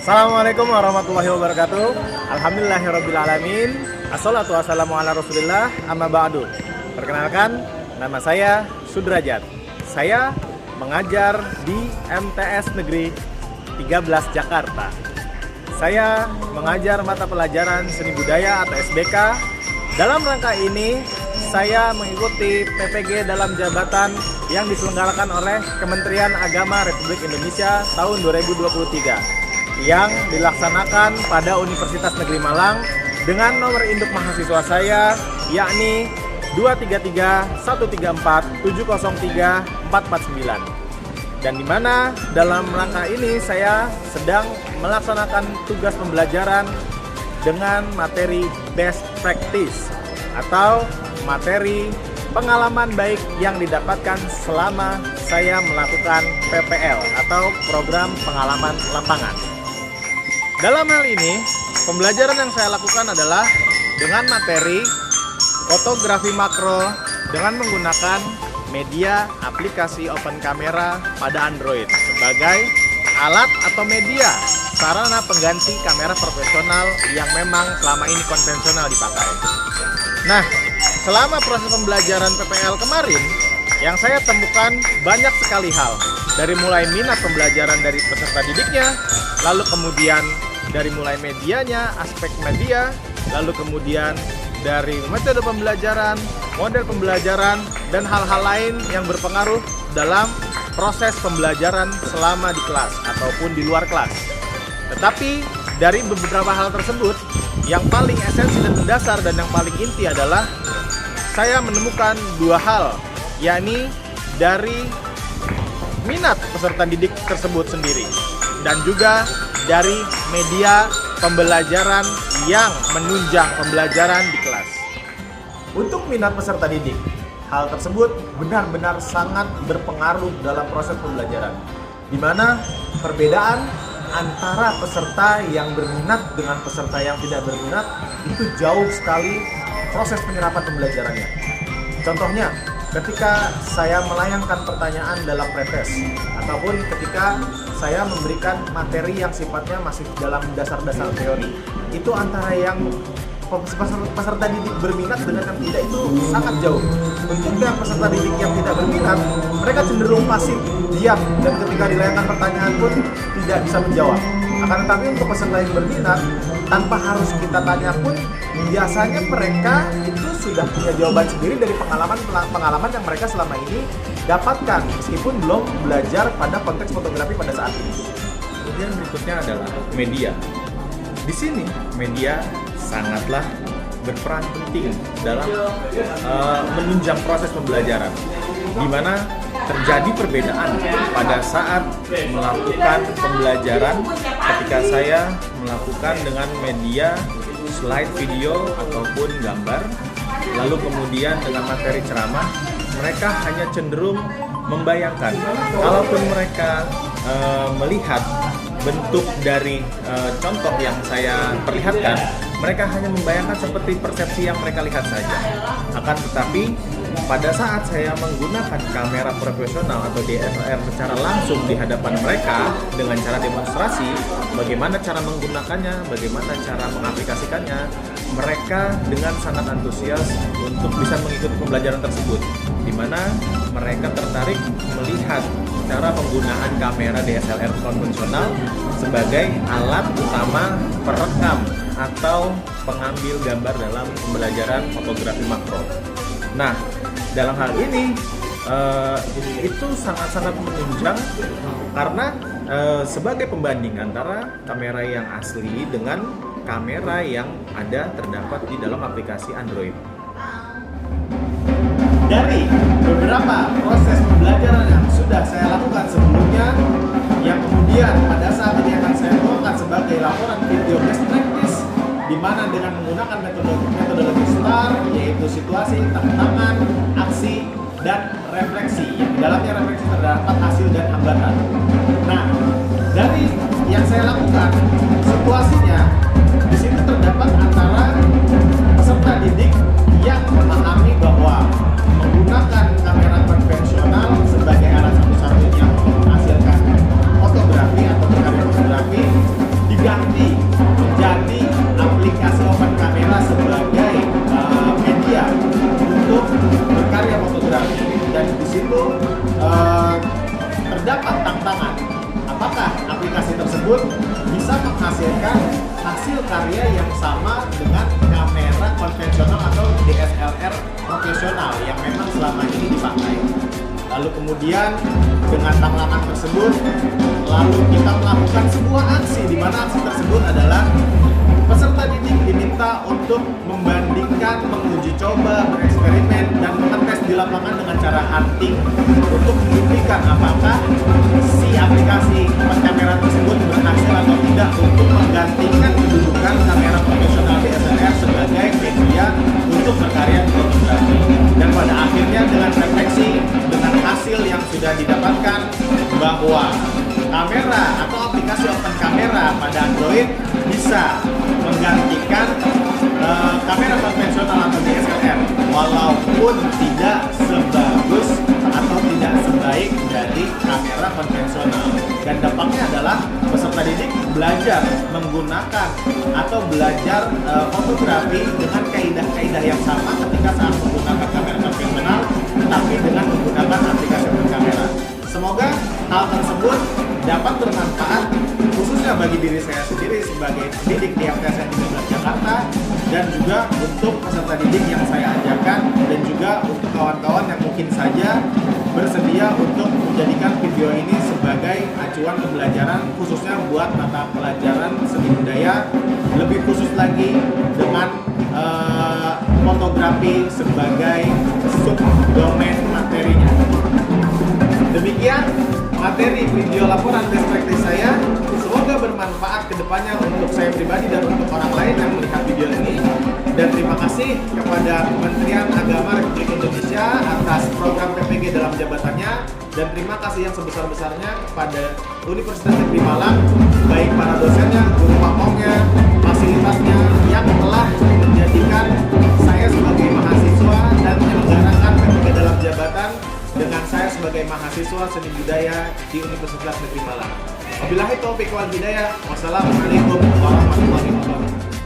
Assalamualaikum warahmatullahi wabarakatuh. Alhamdulillahirrabbilalamin. Assalatu wassalamu ala rasulillah amma ba'du. Perkenalkan, nama saya Sudrajat. Saya mengajar di MTS Negeri 13 Jakarta. Saya mengajar mata pelajaran Seni Budaya atau SBK. Dalam rangka ini, saya mengikuti PPG dalam jabatan yang diselenggarakan oleh Kementerian Agama Republik Indonesia tahun 2023 yang dilaksanakan pada Universitas Negeri Malang dengan nomor induk mahasiswa saya yakni 2331347034449, dan di mana dalam rangka ini saya sedang melaksanakan tugas pembelajaran dengan materi best practice atau materi pengalaman baik yang didapatkan selama saya melakukan PPL atau program pengalaman lapangan. Dalam hal ini, pembelajaran yang saya lakukan adalah dengan materi fotografi makro dengan menggunakan media aplikasi open camera pada Android sebagai alat atau media sarana pengganti kamera profesional yang memang selama ini konvensional dipakai. Nah, selama proses pembelajaran PPL kemarin, yang saya temukan banyak sekali hal. Dari mulai minat pembelajaran dari peserta didiknya, lalu kemudian dari mulai medianya, aspek media, lalu kemudian dari metode pembelajaran, model pembelajaran, dan hal-hal lain yang berpengaruh dalam proses pembelajaran selama di kelas ataupun di luar kelas. Tetapi dari beberapa hal tersebut, yang paling esensi dan mendasar dan yang paling inti adalah saya menemukan dua hal, yakni dari minat peserta didik tersebut sendiri dan juga dari media pembelajaran yang menunjang pembelajaran di kelas. Untuk minat peserta didik, hal tersebut benar-benar sangat berpengaruh dalam proses pembelajaran, di mana perbedaan antara peserta yang berminat dengan peserta yang tidak berminat itu jauh sekali proses penyerapan pembelajarannya. Contohnya, ketika saya melayangkan pertanyaan dalam pretest ataupun ketika saya memberikan materi yang sifatnya masih dalam dasar-dasar teori, itu antara yang peserta didik berminat dengan yang tidak itu sangat jauh. Untuk yang peserta didik yang tidak berminat, mereka cenderung pasif, diam, dan ketika dilayangkan pertanyaan pun tidak bisa menjawab. Akan tetapi untuk peserta yang berminat, tanpa harus kita tanya pun, biasanya mereka itu sudah punya jawaban sendiri dari pengalaman yang mereka selama ini dapatkan, meskipun belum belajar pada konteks fotografi pada saat ini. Kemudian berikutnya adalah media. Di sini media sangatlah berperan penting dalam menunjang proses pembelajaran, di mana terjadi perbedaan pada saat melakukan pembelajaran ketika saya melakukan dengan media slide video ataupun gambar, lalu kemudian dengan materi ceramah, mereka hanya cenderung membayangkan. Kalaupun mereka melihat bentuk dari contoh yang saya perlihatkan, mereka hanya membayangkan seperti persepsi yang mereka lihat saja. Akan tetapi pada saat saya menggunakan kamera profesional atau DSLR secara langsung di hadapan mereka dengan cara demonstrasi, bagaimana cara menggunakannya, bagaimana cara mengaplikasikannya, mereka dengan sangat antusias untuk bisa mengikuti pembelajaran tersebut, di mana mereka tertarik melihat cara penggunaan kamera DSLR konvensional sebagai alat utama perekam atau pengambil gambar dalam pembelajaran fotografi makro. Nah, dalam hal ini itu sangat-sangat menunjang karena sebagai pembanding antara kamera yang asli dengan kamera yang ada terdapat di dalam aplikasi Android. Dari beberapa proses pembelajaran yang sudah saya lakukan sebelumnya, yang kemudian pada saat ini akan saya bawakan sebagai laporan video best practice, di mana dengan menggunakan metodologi STAR, yaitu situasi, tantangan, aksi, dan refleksi. Yang di dalamnya refleksi terdapat hasil dan hambatan. Nah, dari yang saya lakukan, situasinya di situ terdapat antara peserta didik yang memahami bahwa menggunakan kamera konvensional sebagai alat satu-satunya untuk menghasilkan fotografi atau karya fotografi berkarya fotografi, dan di situ terdapat tantangan. Apakah aplikasi tersebut bisa menghasilkan hasil karya yang sama dengan kamera konvensional atau DSLR profesional yang memang selama ini dipakai? Lalu kemudian dengan tantangan tersebut, lalu kita melakukan sebuah aksi, di mana aksi tersebut adalah peserta didik diminta untuk membandingkan, menguji coba, bereksperimen, dan mengetes di lapangan dengan cara hunting untuk membuktikan apakah si aplikasi kamera tersebut berhasil atau tidak untuk menggantikan kedudukan kamera profesional DSLR sebagai media untuk berkarya di fotografi. Dan pada akhirnya dengan refleksi, dengan hasil yang sudah didapatkan bahwa kamera atau aplikasi open kamera pada Android bisa menggantikan kamera konvensional atau DSLR, walaupun tidak sebagus atau tidak sebaik dari kamera konvensional. Dan dampaknya adalah peserta didik belajar menggunakan atau belajar fotografi dengan kaidah-kaidah yang sama ketika saat menggunakan kamera konvensional, tetapi dengan menggunakan aplikasi open kamera. Semoga hal tersebut dapat bermanfaat khususnya bagi diri saya sendiri sebagai pendidik di FTSN 13 Jakarta, dan juga untuk peserta didik yang saya ajarkan, dan juga untuk kawan-kawan yang mungkin saja bersedia untuk menjadikan video ini sebagai acuan pembelajaran khususnya buat mata pelajaran seni budaya, lebih khusus lagi dengan fotografi sebagai subdomain materinya. Demikian materi video laporan best practice saya. Semoga bermanfaat ke depannya untuk saya pribadi dan untuk orang lain yang melihat video ini. Dan terima kasih kepada Kementerian Agama Republik Indonesia atas program PPG dalam jabatannya. Dan terima kasih yang sebesar-besarnya kepada Universitas Negeri Malang, baik para dosennya, guru pamongnya, fasilitasnya, yang telah menjadikan saya sebagai mahasiswa dan menyelenggarakan PPG dalam jabatan dengan saya sebagai mahasiswa seni budaya di Universitas Negeri Malang. Wabillahi taufiq wal hidayah. Wassalamualaikum warahmatullahi wabarakatuh.